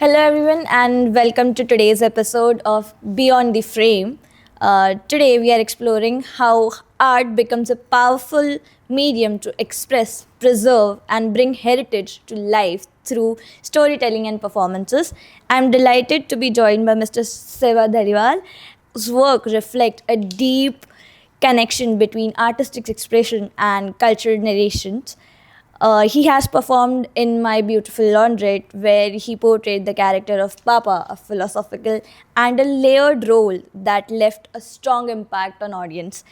Hello, everyone, and welcome to today's episode of Beyond the Frame. Today, we are exploring how art becomes a powerful medium to express, preserve, and bring heritage to life through storytelling and performances. I'm delighted to be joined by Mr. Seva Dhalivaal, whose work reflect a deep connection between artistic expression and cultural narrations. He has performed in My Beautiful Laundrette, where he portrayed the character of Papa, a philosophical and a layered role that left a strong impact on audience.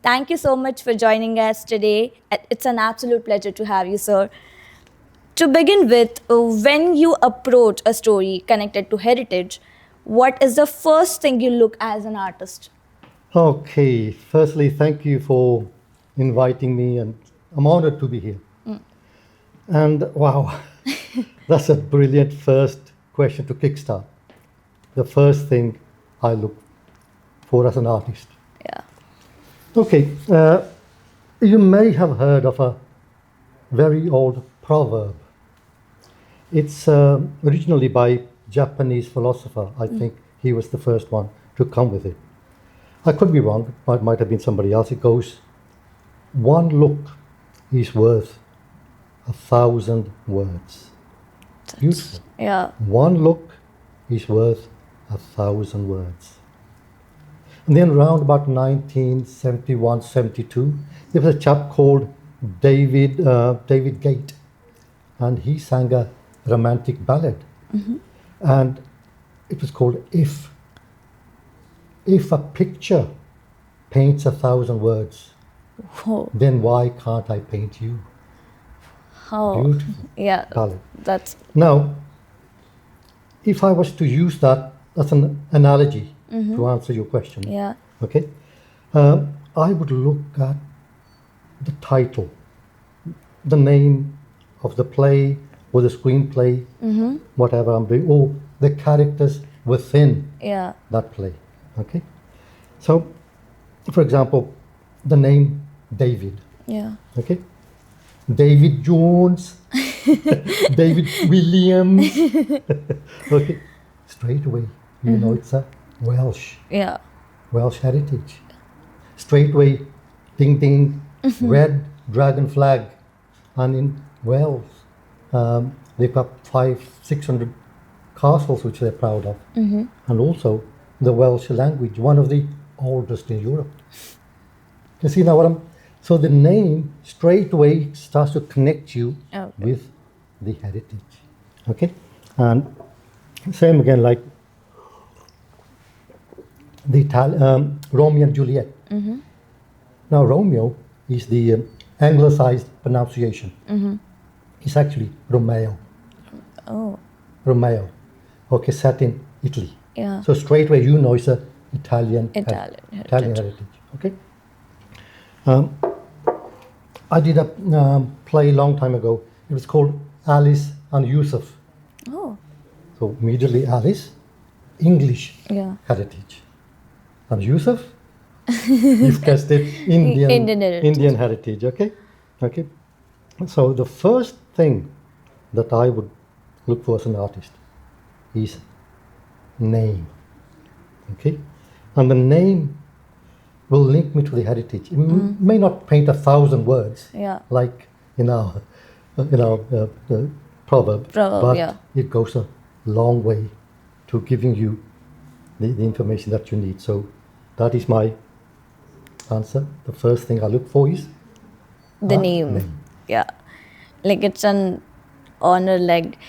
Thank you so much for joining us today. It's an absolute pleasure to have you, sir. To begin with, when you approach a story connected to heritage, what is the first thing you look as an artist? Okay, firstly, thank you for inviting me, and I'm honored to be here. And wow, that's a brilliant first question to kickstart. The first thing I look for as an artist. Yeah. Okay, you may have heard of a very old proverb. It's originally by Japanese philosopher. I think he was the first one to come with it. I could be wrong. It might have been somebody else. It goes, one look is worth 1,000 words. Beautiful. Yeah. One look is worth 1,000 words. And then around about 1971, 72, there was a chap called David Gate, and he sang a romantic ballad. And it was called If. If a picture paints 1,000 words, Whoa. then why can't I paint you? Oh. Beautiful Yeah. ballad. That's. Now, if I was to use that as an analogy to answer your question, Yeah. okay, I would look at the title, the name of the play or the screenplay, whatever I'm doing, or the characters within Yeah. that play. Okay, so for example, the name David. Yeah. Okay, David Jones, David Williams. Okay, straight away, you know it's a Welsh Yeah. heritage. Straight away, ding ding, red dragon flag, and in Wales, they've got 500-600 castles which they're proud of, and also the Welsh language, one of the oldest in Europe. You see now what I'm. So the name straight away starts to connect you Okay. with the heritage. Okay, and same again like the Romeo and Juliet. Now Romeo is the anglicized pronunciation. It's actually Romeo. Oh. Romeo. Okay, set in Italy. Yeah. So straight away you know it's a Italian Italian Italian heritage. heritage. Okay. I did a play a long time ago. It was called Alice and Yusuf. Oh. So immediately Alice, English Yeah. heritage, and Yusuf, you've guessed it, Indian heritage. Indian heritage. Okay, okay. So the first thing that I would look for as an artist is name. Okay, and the name will link me to the heritage. It may not paint 1,000 words Yeah. like in our proverb, Proverb, but yeah. it goes a long way to giving you the information that you need. So that is my answer. The first thing I look for is The name. Yeah. Like it's an honor, like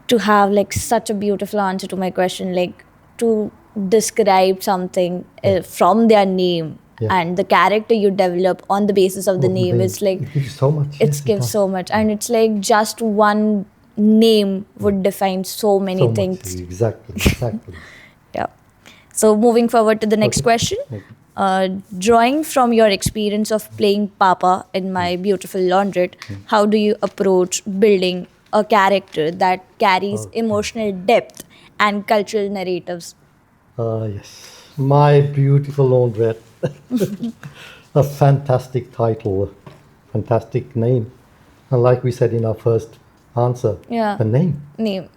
to have like such a beautiful answer to my question, like to describe something from their name. Yeah. And the character you develop on the basis of the name is like it gives you so much. it yes, gives does. so much, and it's like just one name would define so many So much. things. Exactly. Yeah. So moving forward to the next Okay. question. Okay. Drawing from your experience of playing Papa in My Beautiful Laundrette, how do you approach building a character that carries emotional depth and cultural narratives? Yes. My Beautiful Laundrette. A fantastic title, fantastic name. And like we said in our first answer, Yeah. the name. Name.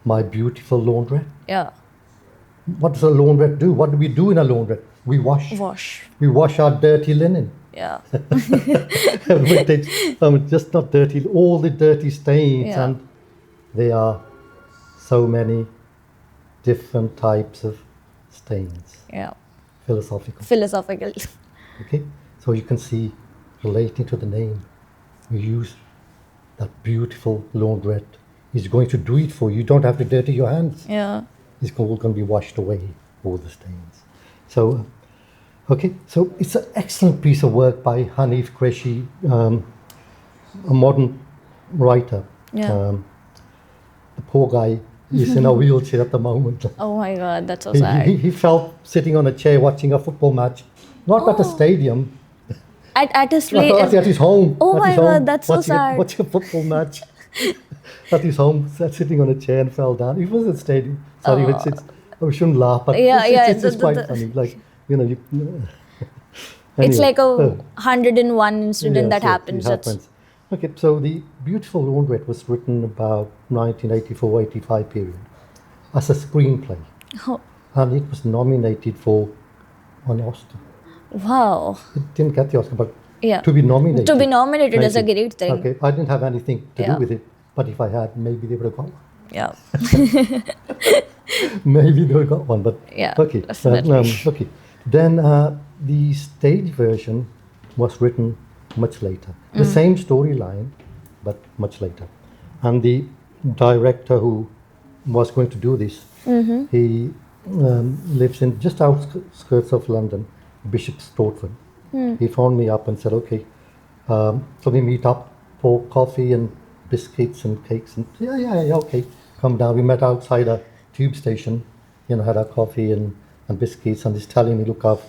My Beautiful Laundrette. Yeah. What does a laundrette do? What do we do in a laundrette? We wash. Wash. We wash our dirty linen. Yeah. Everybody takes, just not dirty, all the dirty stains, Yeah. and there are so many different types of stains. Yeah. Philosophical. Philosophical. Okay, so you can see, relating to the name, we use that beautiful laundrette. He's going to do it for you. You don't have to dirty your hands. Yeah. It's all going to be washed away, all the stains. So, okay, so it's an excellent piece of work by Hanif Qureshi, a modern writer. Yeah. The poor guy is in a wheelchair at the moment. Oh my God, that's so He, sad. he felt sitting on a chair watching a football match, not at a stadium, At his at, place. at his home. Oh at my his home, God, that's so watching sad. watching a football match at his home, sitting on a chair and fell down. It was a stadium. Sorry, it's we shouldn't laugh, but Yeah, yeah, it's quite funny. Like, you know, you, It's anyway. like a 101 incident Yes, that yes, happens. it That's happens. Okay, so the Beautiful Laundrette was written about 1984-85 period as a screenplay, oh, and it was nominated for an Oscar. wow. It didn't get the Oscar, but Yeah. to be nominated. To be nominated is a great thing. Okay, I didn't have anything to Yeah. do with it, but if I had, maybe they would have got one. Yeah. Maybe they would have got one, but Yeah, okay. definitely. Okay. Then the stage version was written much later. The same storyline, but much later. And the director who was going to do this, he lives in just outskirts of London, Bishop Stortford. He phoned me up and said, okay, so we meet up for coffee and biscuits and cakes. And yeah, okay, come down. We met outside a tube station, had our coffee and biscuits, and he's telling me, look, I've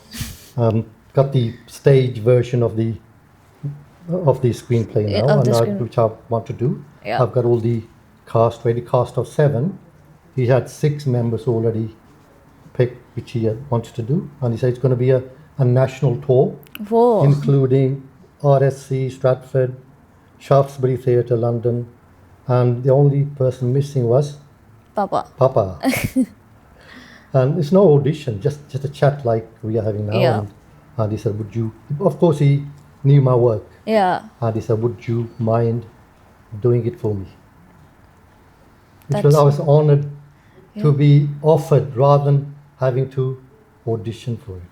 got the stage version of the screenplay now, Of the which I want to do. Yeah. I've got all the cast ready, cast of 7. He had 6 members already picked, which he wanted to do, and he said it's going to be a national tour, Whoa. including RSC, Stratford, Shaftesbury Theatre, London, and the only person missing was Papa. Papa. And it's no audition, just a chat like we are having now. Yeah. And he said, would you, of course he knew my work, Yeah. and he said, would you mind doing it for me? Which That's- I was honored to be offered rather than having to audition for it.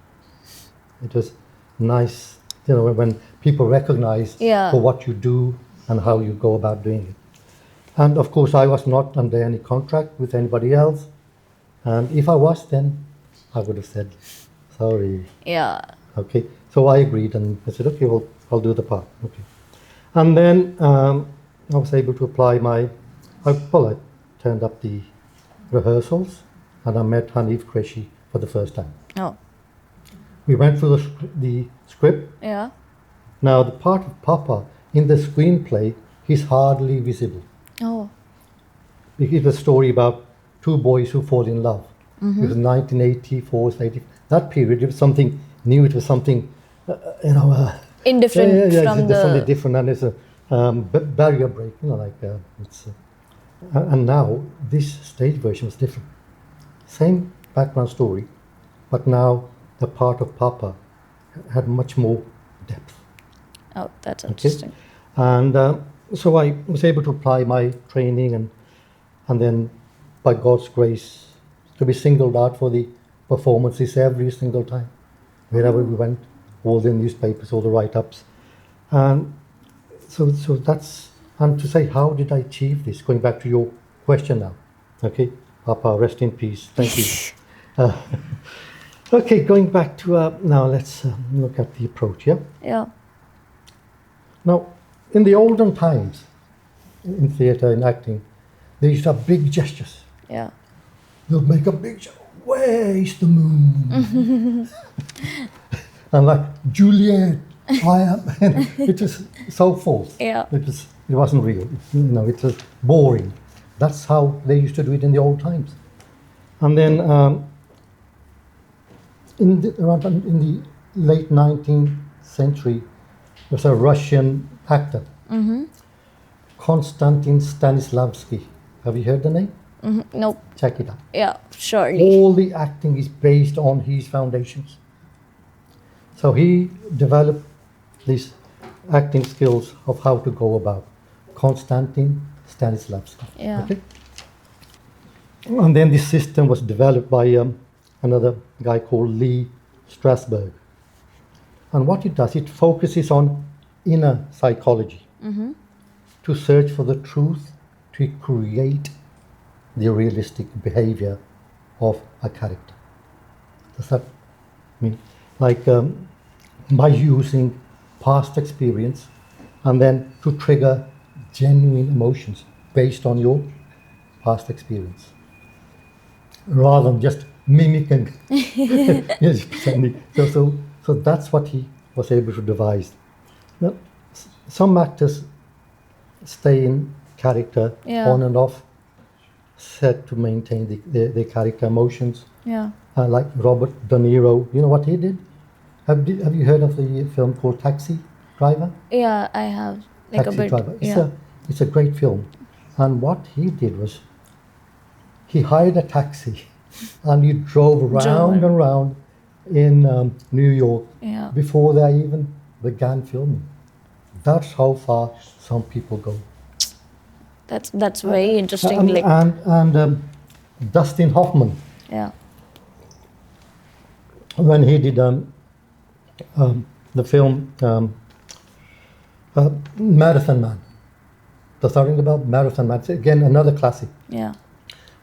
It was nice, when people recognize Yeah. for what you do and how you go about doing it. And of course, I was not under any contract with anybody else. And if I was, then I would have said, sorry. Yeah. Okay. So I agreed, and I said, okay, well, I'll do the part. Okay. And then I was able to apply I turned up the rehearsals, and I met Hanif Qureshi for the first time. Oh. We went through the script. Yeah. Now, the part of Papa in the screenplay, he's hardly visible. Oh. It was a story about 2 boys who fall in love. It was 1984, 80. That period, it was something new. It was something, Indifferent it's from something the. different, and it's a barrier break. It's. And now this stage version was different. Same background story, but now the part of Papa had much more depth. Oh, that's Okay? interesting. And so I was able to apply my training, and then by God's grace to be singled out for the performances every single time. Wherever we went, all the newspapers, all the write-ups. And so that's, and to say, how did I achieve this? Going back to your question now. Okay, Papa, rest in peace. Thank you. Okay, going back to, now let's look at the approach, yeah? Yeah. Now, in the olden times, in theatre, in acting, they used to have big gestures. Yeah. They'll make a big gesture. Where's the moon? And like, Juliet, I am. It was so false. Yeah. It wasn't real. It was boring. That's how they used to do it in the old times. And then in the late 19th century, there was a Russian actor, Konstantin Stanislavski. Have you heard the name? Nope. Check it out. Yeah, surely. All the acting is based on his foundations. So he developed these acting skills of how to go about. Konstantin Stanislavski. Yeah. Okay? And then this system was developed by another guy called Lee Strasberg. And what it does, it focuses on inner psychology to search for the truth, to create the realistic behavior of a character. Does that mean? Like by using past experience and then to trigger genuine emotions based on your past experience rather than just mimicking. Yes, pretending. So that's what he was able to devise. Now, some actors stay in character Yeah. on and off set to maintain their character emotions. Yeah. Like Robert De Niro, you know what he did? Have you heard of the film called Taxi Driver? Yeah, I have. Like Taxi a bit. Driver. Yeah. It's a great film. And what he did was he hired a taxi and he drove round and round in New York Yeah. before they even began filming. That's how far some people go. That's very interesting. And, Like, and Dustin Hoffman, yeah. when he did the film Marathon Man. Does that ring about Marathon Man? It's again another classic. Yeah.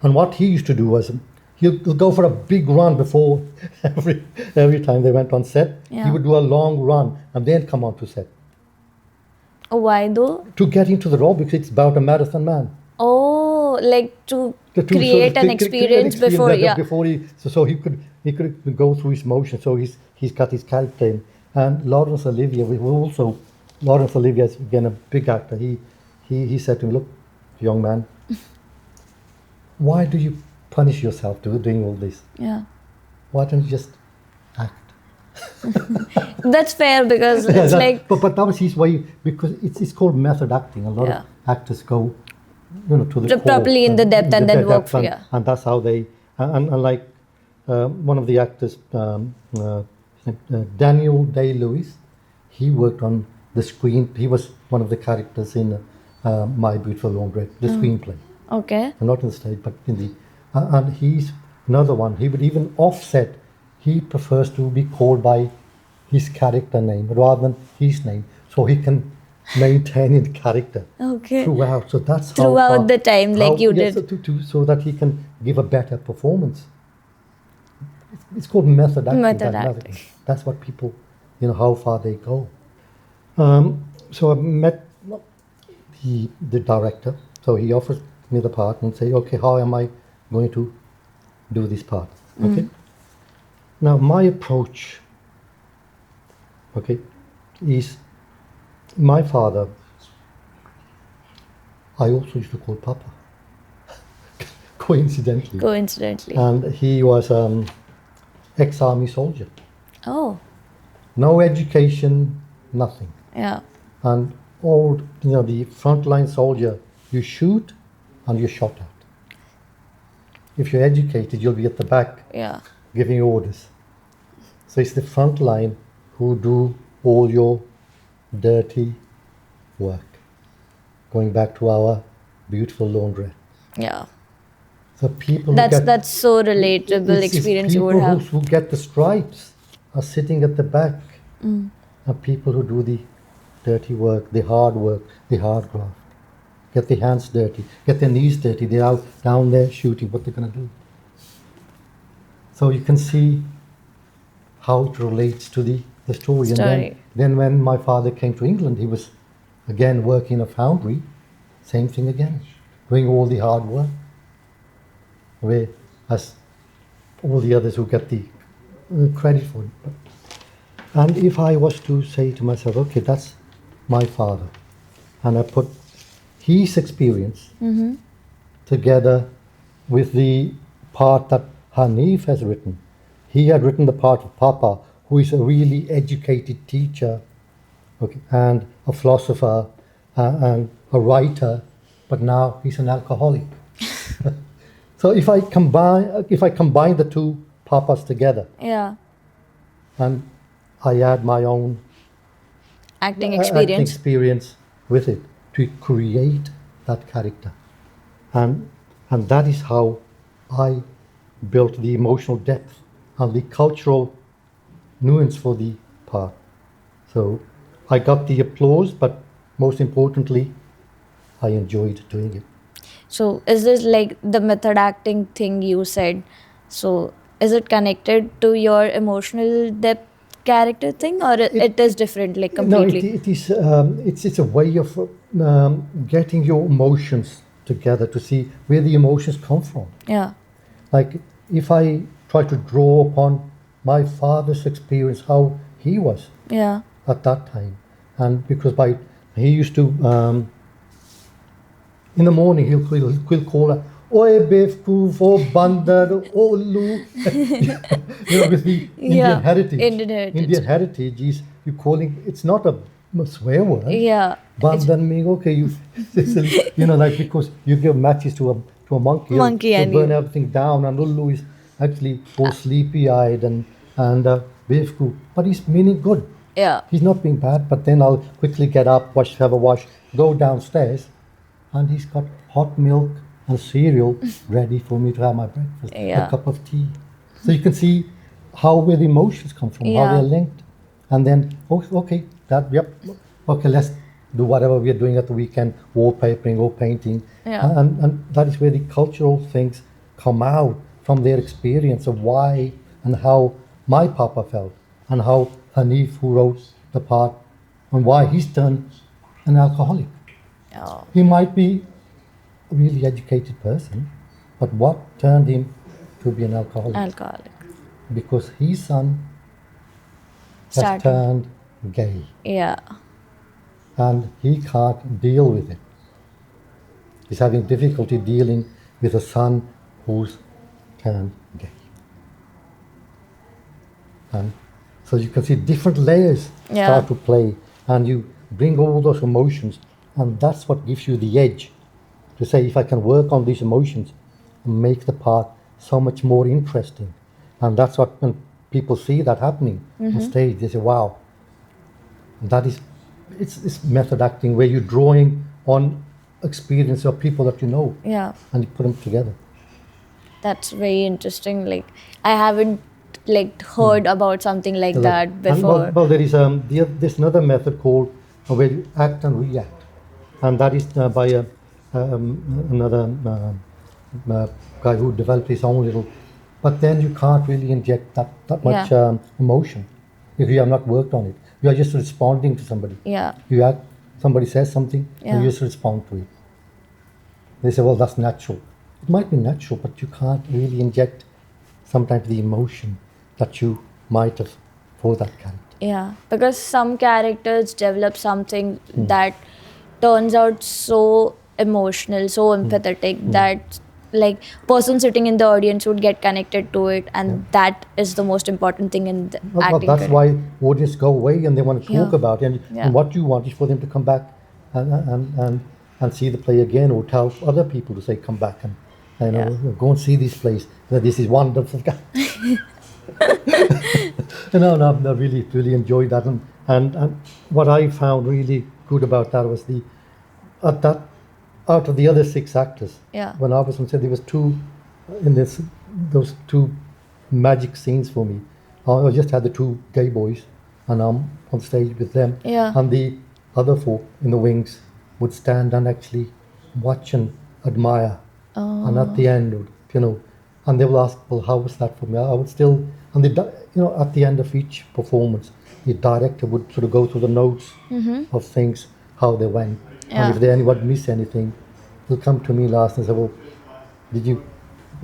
And what he used to do was he'll go for a big run before every time they went on set. Yeah. He would do a long run and then come onto set Oh, why though? to get into the role because it's about a marathon man. Oh, like to To create an create experience before, that yeah. before so he could go through his motions. So he's got his character in. And Laurence Olivier is again a big actor. He said to me, "Look, young man, why do you punish yourself doing all this? Yeah. Why don't you just act?" That's fair because Yeah, it's like, but that was his way because it's called method acting. A lot Yeah. of actors go, to the core, properly in the depth and then work. and, Yeah. and that's how they and like one of the actors, Daniel Day-Lewis, he worked on the screen. He was one of the characters in My Beautiful Laundrette, the screenplay. Okay. Not in the stage, but in the and he's another one. He would even offset. He prefers to be called by his character name rather than his name, so he can maintain his character Okay. throughout. So that's how Throughout the time, like you did. so that he can give a better performance. It's called method acting. Method acting. That's what people, how far they go. So I met the director. So he offered me the part and say, "Okay, how am I going to do this part?" Okay. Now my approach, okay, is my father. I also used to call Papa, coincidentally. Coincidentally. And he was ex-army soldier. Oh, No education, nothing. yeah. And old, the frontline soldier, you shoot and you're shot at. If you're educated, you'll be at the back Yeah. giving orders. So it's the front line who do all your dirty work. Going back to our beautiful laundrette. Yeah. So people That's so relatable it's experience you would people have. who get the stripes are sitting at the back. And people who do the dirty work, the hard graft. Get their hands dirty, get their knees dirty. They're out down there shooting. What they're going to do? So you can see how it relates to the story. And then when my father came to England, he was again working in a foundry. Same thing again, doing all the hard work. Whereas all the others who get the credit for it. And if I was to say to myself, okay, that's my father, and I put his experience together with the part that Hanif has written. He had written the part of Papa, who is a really educated teacher, okay, and a philosopher and a writer, but now he's an alcoholic. So if I combine the two papas together, Yeah. and I add my own Acting acting experience. experience with it to create that character, and that is how I built the emotional depth and the cultural nuance for the part. So I got the applause, but most importantly, I enjoyed doing it. So is this like the method acting thing you said? So is it connected to your emotional depth character thing, or it is different, like No, completely? it is. It's a way of getting your emotions together to see where the emotions come from. Yeah. Like if I try to draw upon my father's experience, how he was Yeah. at that time, and because he used to in the morning he'll call her, "Oi Befku, oh Bandar, oh Lu," with the Indian Yeah. heritage. Indian heritage. Indian heritage is you calling. It's not a swear word. Yeah. It's Bandar meaning okay, like because you give matches to a monkey, monkey he'll and burn you. everything down, and Ulu is actually all sleepy-eyed and Befku, but he's meaning good. Yeah. He's not being bad, but then I'll quickly get up, have a wash, go downstairs, and he's got hot milk and cereal ready for me to have my breakfast, a Yeah. cup of tea. So you can see where the emotions come from, how Yeah. they're linked. And then, okay, okay, let's do whatever we are doing at the weekend, wallpapering or painting. Yeah. And that is where the cultural things come out from their experience of why and how my papa felt, and how Hanif, who wrote the part, and why he's turned an alcoholic. Oh. He might be a really educated person, but what turned him to be an alcoholic? Alcoholic. Because his son has Started. turned gay, Yeah. and he can't deal with it. He's having difficulty dealing with a son who's turned gay. And so you can see different layers Yeah. start to play, and you bring all those emotions, and that's what gives you the edge to say, if I can work on these emotions and make the part so much more interesting. And that's what, when people see that happening on stage, they say, wow, that is, it's method acting where you're drawing on experience of people that you know, Yeah. and you put them together. That's very interesting. Like I haven't like heard about something like So that and before. well, there is there's another method called where you act and react, and that is by another guy who developed his own little. But then you can't really inject that much Yeah. emotion if you have not worked on it. You are just responding to somebody. Yeah. You act, somebody says something, Yeah. and you just respond to it. They say, well, that's natural. It might be natural, but you can't really inject sometimes the emotion that you might have for that character. Yeah, because some characters develop something Hmm. that turns out so emotional, so empathetic that like person sitting in the audience would get connected to it, and that is the most important thing in the Well, acting that's career. why audience go away and they want to talk Yeah. about it. Yeah. And what you want is for them to come back and see the play again, or tell other people to say, come back and go and see this place. This is wonderful. No, I really enjoyed that. And what I found really good about that was at that out of the other 6 actors, Yeah. when I was on set, there was 2 in those 2 magic scenes for me. I just had the 2 gay boys, and I'm on stage with them, Yeah. and the other 4 in the wings would stand and actually watch and admire. And at the end, and they will ask, well, how was that for me? I would still, and at the end of each performance, the director would sort of go through the notes of things, how they went. Yeah. And if anyone missed anything, he'll come to me last and say, well, did you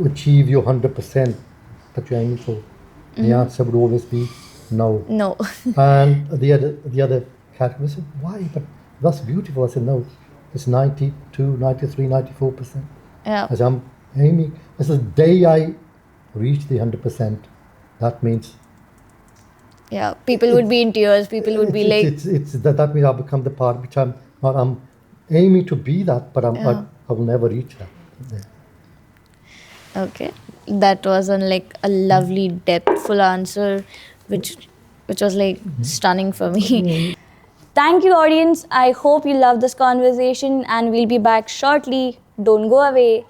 achieve your 100% that you're aiming for? The answer would always be no. No. And the other category said, why? But that's beautiful. I said, no, it's 92, 93, 94%. Yeah. As I'm aiming, as the day I reach the 100%, that means Yeah. People would be in tears. People would be like, it's that means I'll become the part which I'm not. I'm aiming to be that, but I will never reach that. Yeah. Okay, that was like a lovely depthful answer, which was like stunning for me. Thank you, audience. I hope you love this conversation, and we'll be back shortly. Don't go away.